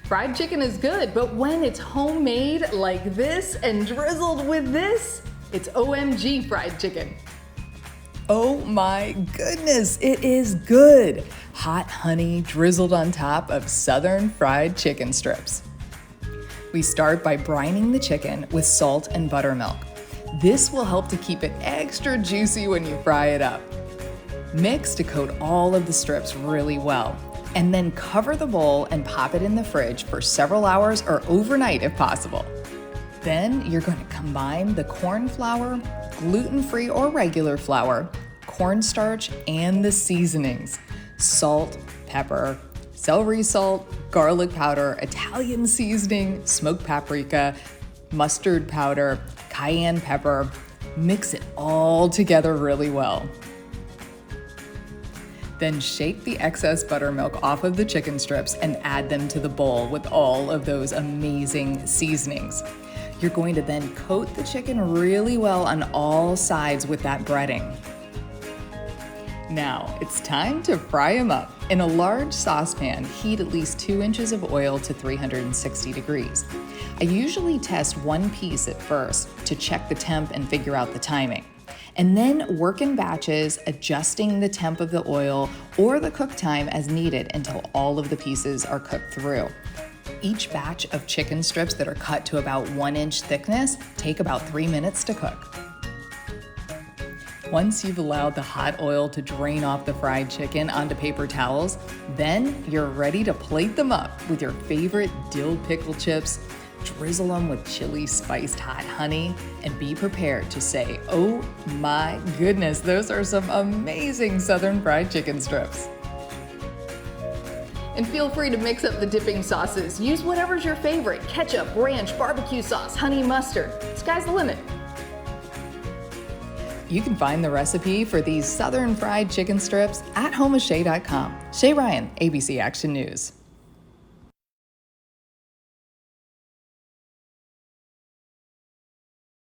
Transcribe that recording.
Fried chicken is good, but when it's homemade like this and drizzled with this, it's OMG fried chicken. Oh my goodness, it is good. Hot honey drizzled on top of Southern fried chicken strips. We start by brining the chicken with salt and buttermilk. This will help to keep it extra juicy when you fry it up. Mix to coat all of the strips really well, and then cover the bowl and pop it in the fridge for several hours or overnight if possible. Then you're going to combine the corn flour, gluten-free or regular flour, cornstarch, and the seasonings: salt, pepper, celery salt, garlic powder, Italian seasoning, smoked paprika, mustard powder, cayenne pepper. Mix it all together really well. Then shake the excess buttermilk off of the chicken strips and add them to the bowl with all of those amazing seasonings. You're going to then coat the chicken really well on all sides with that breading. Now, it's time to fry them up. In a large saucepan, heat at least 2 inches of oil to 360 degrees. I usually test one piece at first to check the temp and figure out the timing. And then work in batches, adjusting the temp of the oil or the cook time as needed until all of the pieces are cooked through. Each batch of chicken strips that are cut to about 1 inch thickness take about 3 minutes to cook. Once you've allowed the hot oil to drain off the fried chicken onto paper towels, then you're ready to plate them up with your favorite dill pickle chips, drizzle them with chili spiced hot honey, and be prepared to say, "Oh my goodness, those are some amazing Southern fried chicken strips." And feel free to mix up the dipping sauces. Use whatever's your favorite: ketchup, ranch, barbecue sauce, honey mustard. Sky's the limit. You can find the recipe for these Southern fried chicken strips at homeofshay.com. Shay Ryan, ABC Action News.